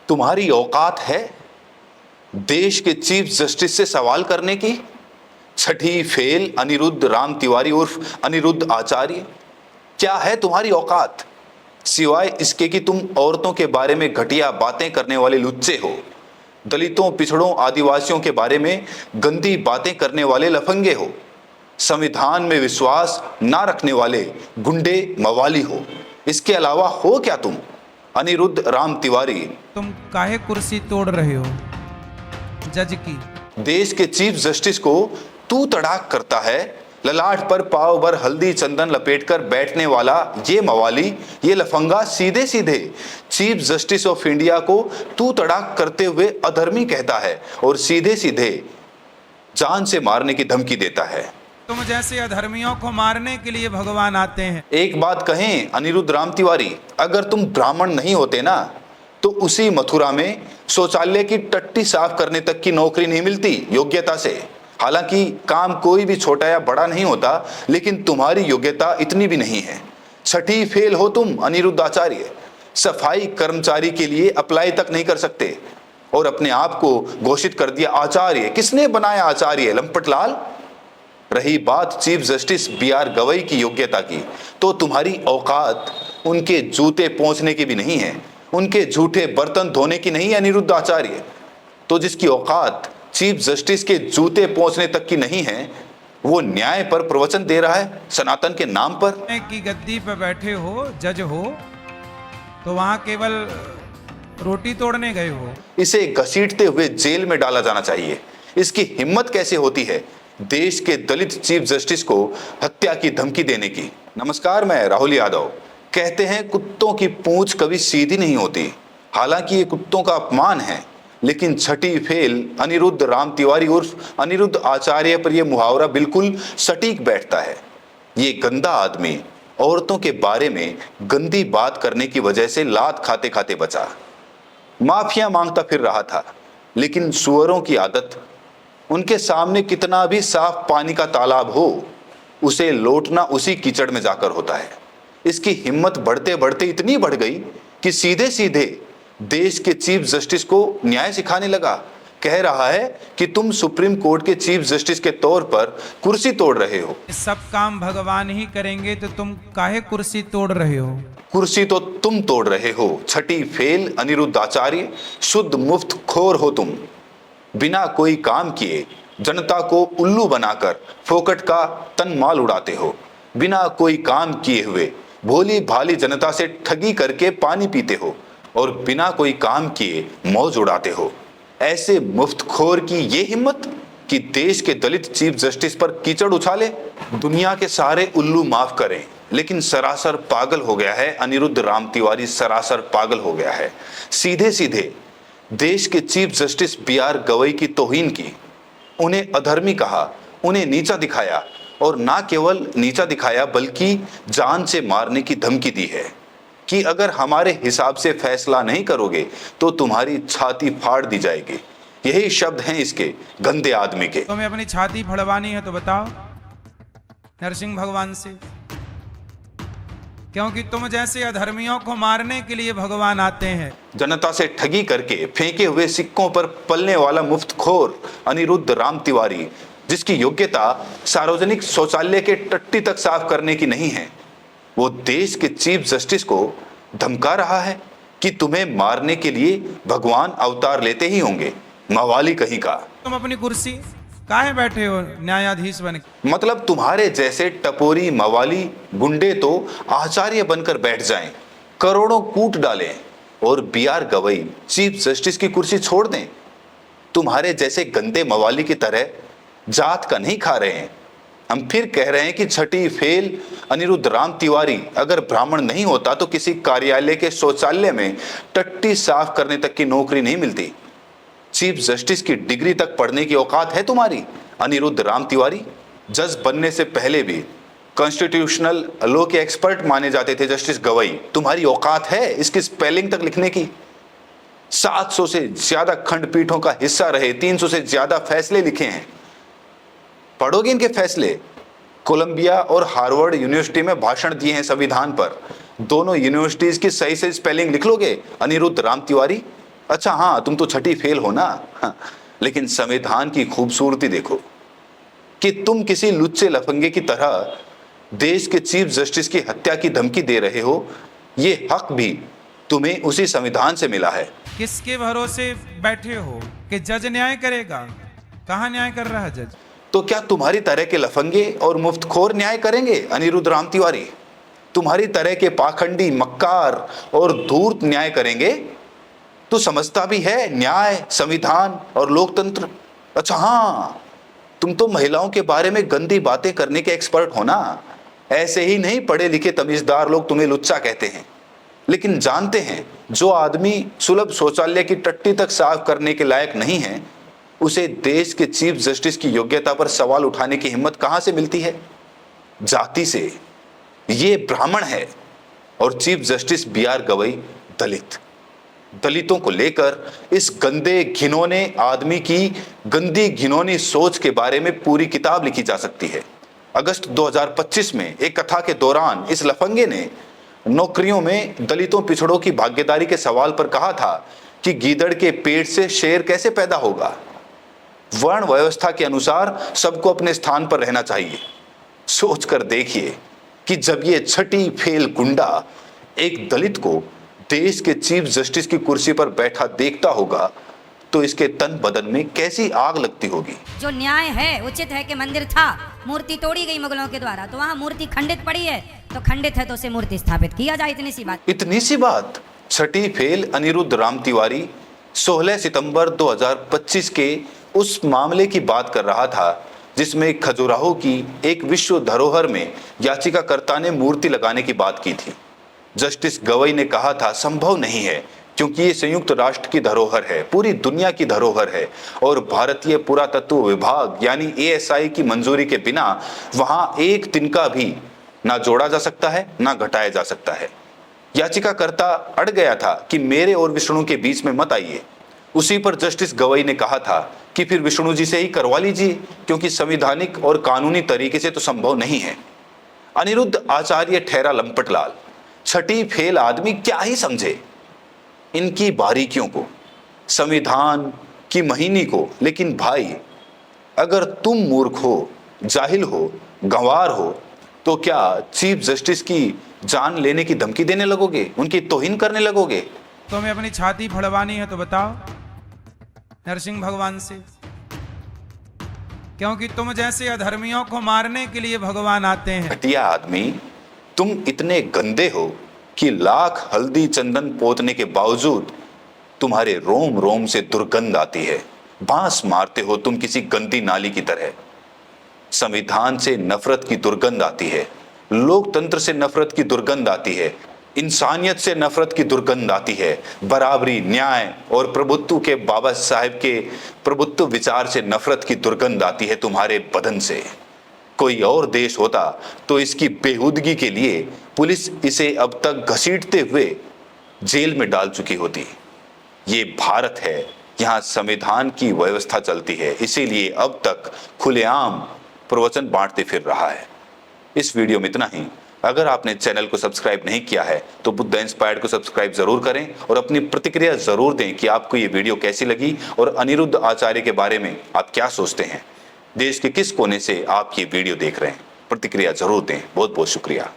तुम्हारी औकात है देश के चीफ जस्टिस से सवाल करने की? छठी फेल अनिरुद्ध राम तिवारी उर्फ अनिरुद्ध आचार्य, क्या है तुम्हारी औकात? सिवाय इसके कि तुम औरतों के बारे में घटिया बातें करने वाले लुच्चे हो, दलितों, पिछड़ों, आदिवासियों के बारे में गंदी बातें करने वाले लफंगे हो, संविधान में विश्वास ना रखने वाले गुंडे मवाली हो। इसके अलावा हो क्या तुम? अनिरुद्ध राम तिवारी, तुम काहे कुर्सी तोड़ रहे हो जज की? देश के चीफ जस्टिस को तू तड़ाक करता है। ललाट पर पाव भर हल्दी चंदन लपेटकर बैठने वाला ये मवाली, ये लफंगा सीधे सीधे चीफ जस्टिस ऑफ इंडिया को तू तड़ाक करते हुए अधर्मी कहता है और सीधे सीधे जान से मारने की धमकी देता है। तुम जैसे अधर्मियों को मारने के लिए भगवान आते हैं। एक बात कहें अनिरुद्ध राम तिवारी, अगर तुम ब्राह्मण नहीं होते ना तो उसी मथुरा में शौचालय की टट्टी साफ करने तक की नौकरी नहीं मिलती योग्यता से। हालांकि काम कोई भी छोटा या बड़ा नहीं होता, लेकिन तुम्हारी योग्यता इतनी भी नहीं है। छठी फेल हो तुम अनिरुद्ध आचार्य। सफाई कर्मचारी के लिए अप्लाई तक नहीं कर सकते और अपने आप को घोषित कर दिया आचार्य। किसने बनाया आचार्य? लंपटलाल। रही बात चीफ जस्टिस BR गवई की योग्यता की, तो तुम्हारी औकात उनके जूते पोंछने की भी नहीं है, उनके झूठे बर्तन धोने की नहीं है अनिरुद्ध आचार्य। तो जिसकी औकात चीफ जस्टिस के जूते पोंछने तक की नहीं है, वो न्याय पर प्रवचन दे रहा है सनातन के नाम पर। की गद्दी पर बैठे हो, जज हो, तो वहां केवल रोटी तोड़ने गए हो। इसे घसीटते हुए जेल में डाला जाना चाहिए। इसकी हिम्मत कैसे होती है देश के दलित चीफ जस्टिस को हत्या की धमकी देने की? नमस्कार, मैं राहुल यादव। कहते हैं कुत्तों की पूंछ कभी सीधी नहीं होती। हालांकि ये कुत्तों का अपमान है, लेकिन छठी फेल अनिरुद्ध राम तिवारी उर्फ अनिरुद्ध आचार्य पर यह मुहावरा बिल्कुल सटीक बैठता है। ये गंदा आदमी औरतों के बारे में गंदी बात करने की वजह से लात खाते खाते बचा। माफिया मांगता फिर रहा था, लेकिन सुअरों की आदत, उनके सामने कितना भी साफ पानी का तालाब हो, उसे लौटना उसी कीचड़ में जाकर होता है। इसकी हिम्मत बढ़ते बढ़ते इतनी बढ़ गई कि सीधे सीधे देश के चीफ जस्टिस को न्याय सिखाने लगा। कह रहा है कि तुम सुप्रीम कोर्ट के चीफ जस्टिस के तौर पर कुर्सी तोड़ रहे हो। सब काम भगवान ही करेंगे तो तुम काहे कुर्सी तोड़ रहे हो? कुर्सी तो तुम तोड़ रहे हो। छठी फेल अनिरुद्ध आचार्य, शुद्ध मुफ्त खोर हो तुम। बिना कोई काम किए जनता को उल्लू बनाकर फोकट का तन माल उड़ाते हो। बिना कोई काम किए हुए भोली भाली जनता से ठगी करके पानी पीते हो और बिना कोई काम किए मौज उड़ाते हो। ऐसे मुफ्तखोर की ये हिम्मत कि देश के दलित चीफ जस्टिस पर कीचड़ उछाले। दुनिया के सारे उल्लू माफ करें, लेकिन सरासर पागल हो गया है अनिरुद्ध राम तिवारी, सरासर पागल हो गया है। सीधे सीधे देश के चीफ जस्टिस BR गवई की तौहीन की, उन्हें अधर्मी कहा, उन्हें नीचा दिखाया और ना केवल नीचा दिखाया बल्कि जान से मारने की धमकी दी है कि अगर हमारे हिसाब से फैसला नहीं करोगे तो तुम्हारी छाती फाड़ दी जाएगी। यही शब्द हैं इसके गंदे आदमी के। तुम्हें अपनी छाती फड़वानी है तो बताओ नरसिंह भगवान से, क्योंकि तुम जैसे अधर्मियों को मारने के लिए भगवान आते हैं। जनता से ठगी करके फेंके हुए सिक्कों पर पलने वाला मुफ्तखोर अनिरुद्ध राम तिवारी, जिसकी योग्यता सार्वजनिक शौचालय के टट्टी तक साफ करने की नहीं है, वो देश के चीफ जस्टिस को धमका रहा है कि तुम्हें मारने के लिए भगवान अवतार लेते ही होंगे। मवाली कहीं का। तुम अपनी कुर्सी काहे बैठे हो न्यायाधीश बन के? मतलब तुम्हारे जैसे टपोरी मवाली गुंडे तो आचार्य बनकर बैठ जाएं, करोड़ों कूट डालें और BR गवई चीफ जस्टिस की कुर्सी छोड़ दें। तुम्हारे जैसे गंदे मवाली की तरह जात का नहीं खा रहे हैं। हम फिर कह रहे हैं कि छठी फेल अनिरुद्ध राम तिवारी अगर ब्राह्मण नहीं होता तो किसी कार्यालय के शौचालय में टट्टी साफ करने तक की नौकरी नहीं मिलती। चीफ जस्टिस की डिग्री तक पढ़ने की औकात है तुम्हारी अनिरुद्ध राम तिवारी। जज बनने से पहले भी कॉन्स्टिट्यूशनल लॉ के एक्सपर्ट माने जाते थे जस्टिस गवई। तुम्हारी औकात है इसकी स्पेलिंग तक लिखने की? 700 से ज्यादा खंडपीठों का हिस्सा रहे, 300 से ज्यादा फैसले लिखे हैं। पढ़ोगे इनके फैसले? कोलंबिया और हार्वर्ड यूनिवर्सिटी में भाषण दिए हैं संविधान पर। दोनों यूनिवर्सिटीज की सही से स्पेलिंग लिख लोगे अनिरुद्ध राम तिवारी? अच्छा हाँ, तुम तो छठी फेल हो ना। हाँ, लेकिन संविधान की खूबसूरती देखो कि तुम किसी लुच्चे लफंगे की तरह देश के चीफ जस्टिस की हत्या की धमकी दे रहे हो। ये हक भी तुम्हें उसी संविधान से मिला है। किसके भरोसे बैठे हो कि जज न्याय करेगा? कहाँ न्याय कर रहा है जज? तो क्या तुम्हारी तरह के लफंगे और मुफ्तखोर न्याय करेंगे अनिरुद्ध राम तिवारी? तुम्हारी तरह के पाखंडी, मक्कार और धूर्त न्याय करेंगे? तू समझता भी है न्याय, संविधान और लोकतंत्र? अच्छा हाँ, तुम तो महिलाओं के बारे में गंदी बातें करने के एक्सपर्ट हो ना। ऐसे ही नहीं पढ़े लिखे तमीजदार लोग तुम्हें लुच्चा कहते हैं। लेकिन जानते हैं जो आदमी सुलभ शौचालय की टट्टी तक साफ करने के लायक नहीं है, उसे देश के चीफ जस्टिस की योग्यता पर सवाल उठाने की हिम्मत कहां से मिलती है? जाति से। ये ब्राह्मण है और चीफ जस्टिस बी.आर. गवई दलित। दलितों को लेकर इस गंदे घिनौने आदमी की गंदी घिनौनी सोच के बारे में पूरी किताब लिखी जा सकती है। अगस्त 2025 में एक कथा के दौरान इस लफंगे ने नौकरियों में दलितों पिछड़ों की भागीदारी के सवाल पर कहा था कि गीदड़ के पेट से शेर कैसे पैदा होगा? वर्ण व्यवस्था के अनुसार सबको अपने स्थान पर रहना चाहिए। सोचकर देखिए कि जब ये छठी फेल गुंडा एक दलित को देश के चीफ जस्टिस की कुर्सी पर बैठा देखता होगा तो इसके तन बदन में कैसी आग लगती होगी। जो न्याय है, उचित है कि मंदिर था, मूर्ति तोड़ी गई मुगलों के द्वारा, तो वहाँ मूर्ति खंडित पड़ी है, तो खंडित है तो उसे मूर्ति स्थापित किया जाए। इतनी सी बात। इतनी सी बात। छठी फेल अनिरुद्ध राम तिवारी 16 सितंबर 2025 के उस मामले की बात कर रहा था जिसमें खजुराहो की एक विश्व धरोहर में याचिकाकर्ता ने मूर्ति लगाने की बात की थी। जस्टिस गवई ने कहा था संभव नहीं है क्योंकि ये संयुक्त राष्ट्र की धरोहर है, पूरी दुनिया की धरोहर है और भारतीय पुरातत्व विभाग यानी ASI की मंजूरी के बिना वहां एक तिनका भी ना जोड़ा जा सकता है ना घटाया जा सकता है। याचिकाकर्ता अड़ गया था कि मेरे और विष्णु के बीच में मत आइए। उसी पर जस्टिस गवई ने कहा था कि फिर विष्णु जी से ही करवा लीजिए क्योंकि संवैधानिक और कानूनी तरीके से तो संभव नहीं है। अनिरुद्ध आचार्य ठहरा लंपटलाल। छठी फेल आदमी क्या ही समझे इनकी बारीकियों को, संविधान की महीनी को। लेकिन भाई, अगर तुम मूर्ख हो, जाहिल हो, गंवार हो तो क्या चीफ जस्टिस की जान लेने की धमकी देने लगोगे, उनकी तौहीन करने लगोगे? तुम्हें अपनी छाती फड़वानी है तो बताओ नरसिंह भगवान से, क्योंकि तुम जैसे अधर्मियों को मारने के लिए भगवान आते हैं। घटिया आदमी, तुम इतने गंदे हो कि लाख हल्दी चंदन पोतने के बावजूद तुम्हारे रोम रोम से दुर्गंध आती है। बांस मारते हो तुम किसी गंदी नाली की तरह। संविधान से नफरत की दुर्गंध आती है, लोकतंत्र से नफरत की दुर्गंध आती है, इंसानियत से नफरत की दुर्गंध आती है, बराबरी, न्याय और प्रभुत्व के बाबा साहेब के प्रभुत्व विचार से नफरत की दुर्गंध आती है तुम्हारे बदन से। कोई और देश होता तो इसकी बेहूदगी के लिए पुलिस इसे अब तक घसीटते हुए जेल में डाल चुकी होती। ये भारत है, यहाँ संविधान की व्यवस्था चलती है, इसीलिए अब तक खुलेआम प्रवचन बांटते फिर रहा है। इस वीडियो में इतना ही। अगर आपने चैनल को सब्सक्राइब नहीं किया है तो बुद्ध इंस्पायर्ड को सब्सक्राइब जरूर करें और अपनी प्रतिक्रिया जरूर दें कि आपको ये वीडियो कैसी लगी और अनिरुद्ध आचार्य के बारे में आप क्या सोचते हैं। देश के किस कोने से आप ये वीडियो देख रहे हैं, प्रतिक्रिया जरूर दें। बहुत बहुत शुक्रिया।